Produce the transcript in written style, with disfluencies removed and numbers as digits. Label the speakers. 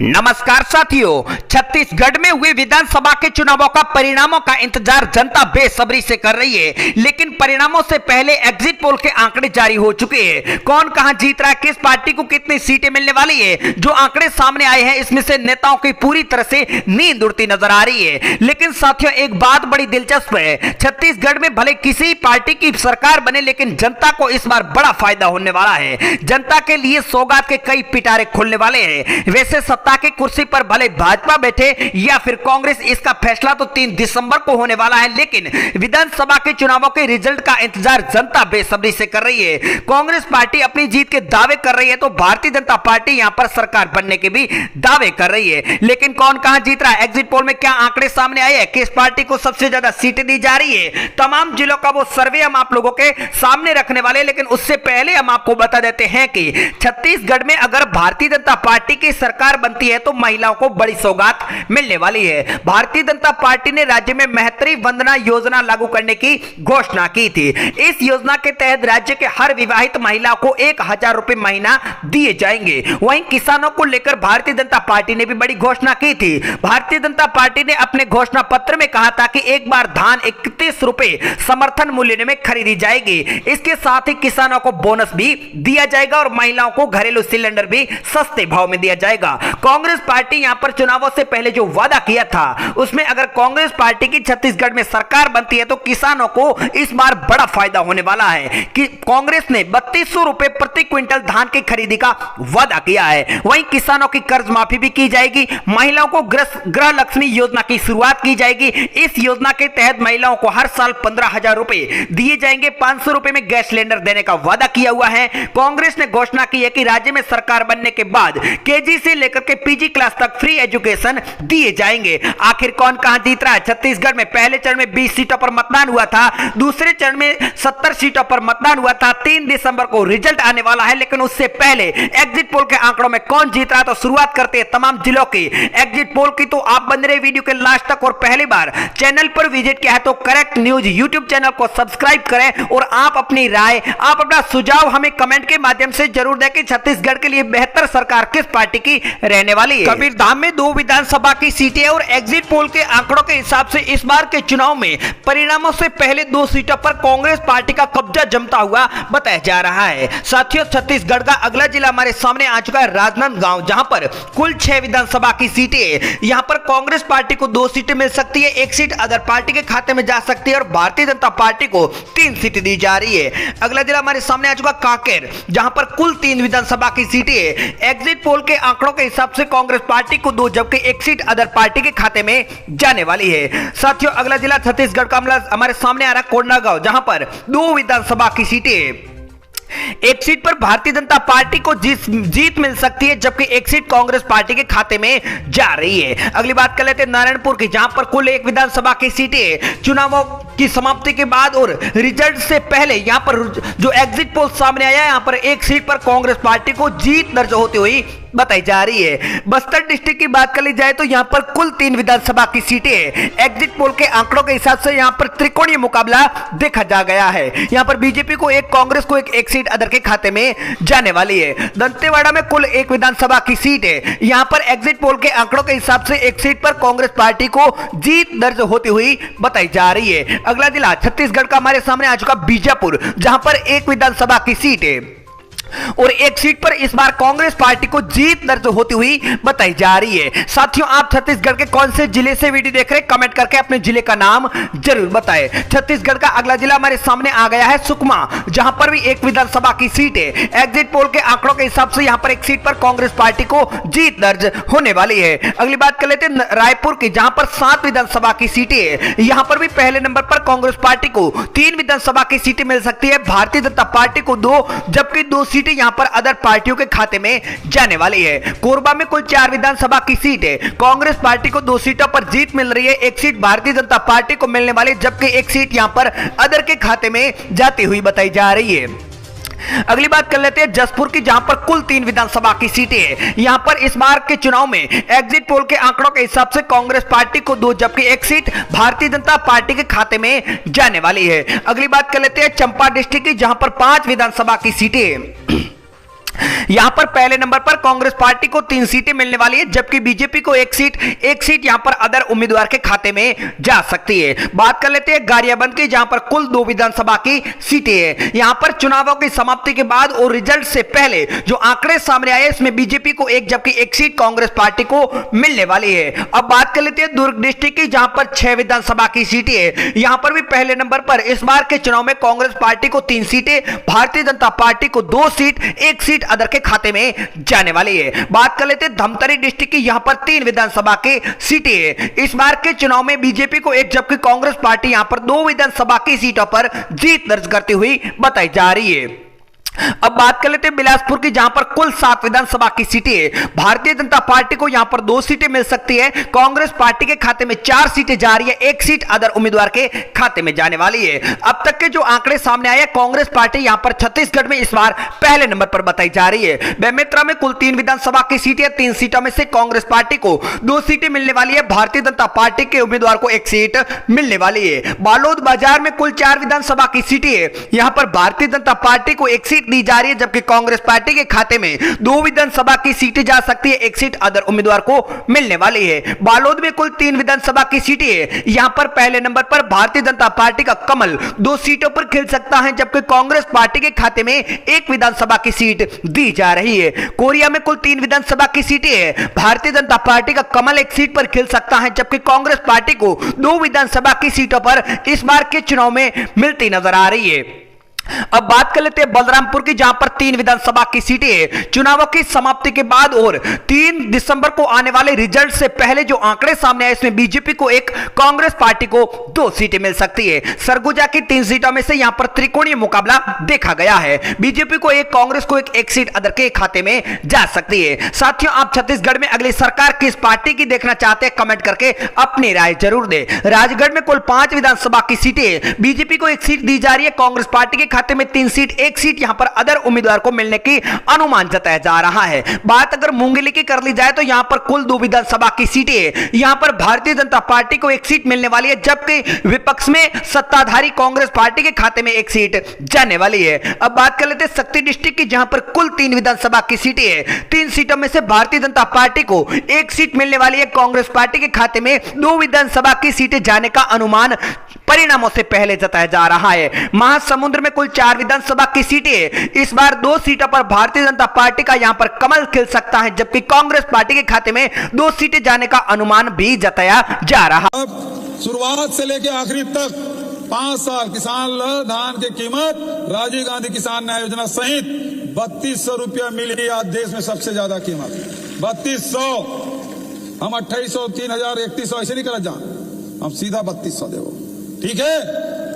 Speaker 1: नमस्कार साथियों, छत्तीसगढ़ में हुए विधानसभा के चुनावों का परिणामों का इंतजार जनता बेसब्री से कर रही है, लेकिन परिणामों से पहले एग्जिट पोल के आंकड़े जारी हो चुके हैं। कौन कहां जीत रहा है, किस पार्टी को कितनी सीटें मिलने वाली है, जो आंकड़े सामने आए हैं इसमें से नेताओं की पूरी तरह से नींद उड़ती नजर आ रही है। लेकिन साथियों, एक बात बड़ी दिलचस्प है, छत्तीसगढ़ में भले किसी पार्टी की सरकार बने, लेकिन जनता को इस बार बड़ा फायदा होने वाला है। जनता के लिए सौगात के कई पिटारे खुलने वाले हैं। वैसे सत्ता की कुर्सी पर भले भाजपा बैठे या फिर कांग्रेस, इसका फैसला तो 3 दिसंबर को होने वाला है, लेकिन विधानसभा के चुनावों के रिजल्ट का इंतजार जनता बेसब्री से कर रही है। कांग्रेस पार्टी अपनी जीत के दावे कर रही है, तो भारतीय जनता पार्टी यहां पर सरकार बनने के भी दावे कर रही है। लेकिन कौन कहां जीत रहा है, एग्जिट पोल में क्या आंकड़े सामने आए हैं, किस पार्टी को सबसे ज्यादा सीटें दी जा रही है, तमाम जिलों का वो सर्वे हम आप लोगों के सामने रखने वाले। लेकिन उससे पहले हम आपको बता देते हैं कि छत्तीसगढ़ में अगर भारतीय जनता पार्टी की सरकार बनती है तो महिलाओं को बड़ी सौगात मिलने वाली है। भारतीय जनता पार्टी ने राज्य में महतरी वंदना योजना लागू करने की घोषणा की थी। इस योजना के तहत राज्य के हर विवाहित महिला को 1000 रुपए महीना दिए जाएंगे। वहीं किसानों को लेकर भारतीय जनता पार्टी ने भी बड़ी घोषणा की थी। भारतीय जनता पार्टी ने अपने घोषणा पत्र में कहा था कि एक बार धान 31 रुपए समर्थन मूल्य में खरीदी जाएगी। इसके साथ ही किसानों को बोनस भी दिया जाएगा और महिलाओं को घरेलू सिलेंडर भी सस्ते भाव में दिया जाएगा। कांग्रेस पार्टी यहां पर चुनावों से पहले जो वादा किया था, उसमें अगर कांग्रेस पार्टी की छत्तीसगढ़ में सरकार बनती है तो किसानों को इस बार बड़ा फायदा होने वाला है कि कांग्रेस ने 3200 रुपए प्रति क्विंटल धान की खरीदी का वादा किया है। वहीं किसानों की कर्ज माफी भी की जाएगी। महिलाओं को गृह लक्ष्मी योजना की शुरुआत की जाएगी। इस योजना के तहत महिलाओं को हर साल 15,000 रुपए दिए जाएंगे। 500 रुपए में गैस सिलेंडर देने का वादा किया हुआ है। कांग्रेस ने घोषणा की है कि राज्य में सरकार बनने के बाद केजी से लेकर के पीजी क्लास तक फ्री एजुकेशन दिए जाएंगे। आखिर कौन कहां जीत रहा है, छत्तीसगढ़ में पहले चरण में 20 सीटों पर मतदान हुआ था, दूसरे चरण में 70 सीटों पर मतदान हुआ था। 3 दिसंबर को रिजल्ट आने वाला है, लेकिन उससे पहले एग्जिट पोल के आंकड़ों में कौन जीत रहा है, तो शुरुआत करते हैं तमाम जिलों की एग्जिट पोल की। तो आप बन रहे वीडियो के लास्ट तक और पहली बार चैनल पर विजिट किया है तो करेक्ट न्यूज यूट्यूब चैनल को सब्सक्राइब करें और आप अपनी राय, आप अपना सुझाव हमें कमेंट के माध्यम से जरूर दें कि छत्तीसगढ़ के लिए बेहतर सरकार किस पार्टी की रहने वाली है। कबीरधाम में 2 विधानसभा की सीटें और एग्जिट पोल के आंकड़ों के हिसाब से इस बार के चुनाव में परिणामों से पहले 2 सीटों पर कांग्रेस पार्टी का कब्जा जमता हुआ बताया जा रहा है। साथियों, छत्तीसगढ़ का अगला जिला हमारे सामने आ चुका है राजनांदगांव, जहां पर कुल 6 विधानसभा की सीटें। यहां पर कांग्रेस पार्टी को 2 सीटें मिल सकती है, 1 सीट अदर पार्टी के खाते में जा सकती है और भारतीय जनता पार्टी को 3 सीटें दी जा रही है। अगला जिला हमारे सामने आ चुका कांकेर, जहां पर कुल 3 विधानसभा की सीटें। एग्जिट पोल के आंकड़ों के हिसाब से कांग्रेस पार्टी को 2 जबकि 1 सीट अदर पार्टी के खाते में जाने वाली है। साथियों, अगला जिला छत्तीसगढ़ का हमारे सामने आ रहा है कोंडागांव, जहां पर 2 विधानसभा की सीटें। 1 सीट पर भारतीय जनता पार्टी को जीत मिल सकती है, जबकि 1 सीट कांग्रेस पार्टी के खाते में जा रही है। अगली बात कर लेते हैं नारायणपुर की, जहां पर कुल 1 विधानसभा की सीटें। चुनावों की समाप्ति के बाद और रिजल्ट से पहले यहां पर जो एग्जिट पोल सामने आया है, यहां पर 1 सीट पर कांग्रेस पार्टी को जीत दर्ज होती हुई बताई जा रही है। बस्तर डिस्ट्रिक्ट की बात कर ली जाए तो यहां पर कुल 3 विधानसभा की सीटें। एग्जिट पोल के आंकड़ों के हिसाब से यहां पर त्रिकोणीय मुकाबला देखा जा गया है। यहां पर बीजेपी को 1, कांग्रेस को 1 सीट अदर के खाते में जाने वाली है। दंतेवाड़ा में कुल 1 विधानसभा की सीट है। यहां पर एग्जिट पोल के आंकड़ों के हिसाब से 1 सीट पर कांग्रेस पार्टी को जीत दर्ज होती हुई बताई जा रही है। अगला जिला छत्तीसगढ़ का हमारे सामने आ चुका बीजापुर, जहां पर 1 विधानसभा की सीट है और 1 सीट पर इस बार कांग्रेस पार्टी को जीत दर्ज होती हुई बताई जा रही है। साथियों, आप छत्तीसगढ़ के कौन से जिले से वीडियो देख रहे हैं, कमेंट करके अपने जिले का नाम जरूर बताएं। छत्तीसगढ़ का अगला जिला हमारे सामने आ गया है सुकमा, जहां पर भी 1 विधानसभा की सीट है। एग्जिट पोल के आंकड़ों के हिसाब से यहां पर 1 सीट पर कांग्रेस पार्टी को जीत दर्ज होने वाली है। अगली बात कर लेते हैं रायपुर की, जहां पर 7 विधानसभा की सीटें है। यहां पर भी पहले नंबर पर कांग्रेस पार्टी को 3 विधानसभा की सीटें मिल सकती है, भारतीय जनता पार्टी को 2, जबकि 2 सीटें यहां पर अदर पार्टियों के खाते में जाने वाली है। कोरबा में कुल 4 विधानसभा की सीट है। कांग्रेस पार्टी को 2 सीटों पर जीत मिल रही है, 1 सीट भारतीय जनता पार्टी को मिलने वाली, जबकि 1 सीट यहां पर अदर के खाते में जाती हुई बताई जा रही है। अगली बात कर लेते हैं जसपुर की, जहां पर कुल 3 विधानसभा की सीटें हैं। यहां पर इस बार के चुनाव में एग्जिट पोल के आंकड़ों के हिसाब से कांग्रेस पार्टी को 2 जबकि 1 सीट भारतीय जनता पार्टी के खाते में जाने वाली है। अगली बात कर लेते हैं चंपा डिस्ट्रिक्ट की, जहां पर 5 विधानसभा की सीटें हैं। यहां पर पहले नंबर पर कांग्रेस पार्टी को 3 सीटें मिलने वाली है, जबकि बीजेपी को एक सीट यहां पर अदर उम्मीदवार के खाते में जा सकती है। बात कर लेते हैं गरियाबंद की, जहां पर कुल 2 विधानसभा की सीटें हैं। यहां पर चुनावों की समाप्ति के बाद और रिजल्ट से पहले जो आंकड़े सामने आए, इसमें बीजेपी को एक जबकि एक सीट कांग्रेस पार्टी को मिलने वाली है। अब बात कर लेते हैं दुर्ग डिस्ट्रिक्ट की, जहां पर 6 विधानसभा की सीटें हैं। यहां पर भी पहले नंबर पर इस बार के चुनाव में कांग्रेस पार्टी को 3 सीटें, भारतीय जनता पार्टी को 2 सीट, एक सीट अदर के खाते में जाने वाली है। बात कर लेते हैं धमतरी डिस्ट्रिक्ट की, यहां पर 3 विधानसभा की सीटें हैं। इस बार के चुनाव में बीजेपी को एक जबकि कांग्रेस पार्टी यहां पर 2 विधानसभा की सीटों पर जीत दर्ज करती हुई बताई जा रही है। अब बात कर लेते हैं बिलासपुर की, जहां पर कुल 7 विधानसभा की सीटें हैं। भारतीय जनता पार्टी को यहां पर 2 सीटें मिल सकती है, कांग्रेस पार्टी के खाते में 4 सीटें जा रही है, एक सीट अदर उम्मीदवार के खाते में जाने वाली है। अब तक के जो आंकड़े सामने आए, कांग्रेस पार्टी यहां पर छत्तीसगढ़ में इस बार पहले नंबर पर बताई जा रही है। बेमेतरा में कुल 3 विधानसभा की सीटें, 3 सीटों में से कांग्रेस पार्टी को 2 सीटें मिलने वाली है, भारतीय जनता पार्टी के उम्मीदवार को 1 सीट मिलने वाली है। बालोद बाजार में कुल 4 विधानसभा की सीटें हैं। यहां पर भारतीय जनता पार्टी को 1 सीट दी जा रही है, जबकि कांग्रेस पार्टी के खाते में 2 विधानसभा की सीटें जा सकती है, 1 सीट अदर उम्मीदवार को मिलने वाली है। बालोद में कुल 3 विधानसभा की सीटें हैं। यहां पर पहले नंबर पर भारतीय जनता पार्टी का कमल 2 सीटों पर खिल सकता है, जबकि कांग्रेस पार्टी के खाते में 1 विधानसभा की सीट दी जा रही है। कोरिया में कुल 3 विधानसभा की सीटें हैं। भारतीय जनता पार्टी का कमल 1 सीट पर खिल सकता है, जबकि कांग्रेस पार्टी को 2 विधानसभा की सीटों पर इस बार के चुनाव में मिलती नजर आ रही है। अब बात कर लेते हैं बलरामपुर की, जहां पर 3 विधानसभा की सीटें हैं। चुनावों की समाप्ति के बाद और 3 दिसंबर को आने वाले रिजल्ट से पहले जो आंकड़े सामने आए, इसमें बीजेपी को 1, कांग्रेस पार्टी को 2 सीटें मिल सकती है। सरगुजा की 3 सीटों में से यहां पर त्रिकोणीय मुकाबला देखा गया है। बीजेपी को 1, कांग्रेस को 1 सीट अदर के खाते में जा सकती है। साथियों, आप छत्तीसगढ़ में अगली सरकार किस पार्टी की देखना चाहते हैं, कमेंट करके अपनी राय जरूर दें। राजगढ़ में कुल 5 विधानसभा की सीटें, बीजेपी को 1 सीट दी जा रही है, कांग्रेस पार्टी के खाते में 3 सीट, 1 सीट यहां पर अदर उम्मीदवार को मिलने की अनुमान जताया जा रहा है। बात अगर मुंगेली की कर ली जाए तो यहां पर कुल 2 विधानसभा की सीटें, यहां पर भारतीय जनता पार्टी को 1 सीट मिलने वाली है, जबकि विपक्ष में सत्ताधारी कांग्रेस पार्टी के खाते में 1 सीट जाने वाली है। अब बात कर लेते हैं शक्ति डिस्ट्रिक्ट की, जहां पर कुल 3 विधानसभा की सीटें हैं। 3 सीटों में से भारतीय जनता पार्टी को 1 सीट मिलने वाली है, कांग्रेस पार्टी के खाते में 2 विधानसभा की सीटें जाने का अनुमान परिणामों से पहले जताया जा रहा है। महासमुंद में कुल 4 विधानसभा की सीटें, इस बार 2 सीटों पर भारतीय जनता पार्टी का यहां पर कमल खिल सकता है, जबकि कांग्रेस पार्टी के खाते में 2 सीटें जाने का अनुमान भी जताया जा रहा है।
Speaker 2: अब शुरुआत से लेकर आखिरी तक 5 साल किसान धान की कीमत राजीव गांधी किसान न्याय योजना सहित 3200 रुपया मिली। आज देश में सबसे ज्यादा कीमत 3200। हम 2800, 3000, 3100 ऐसे नहीं कर जा, हम सीधा 3200 देवो, ठीक है।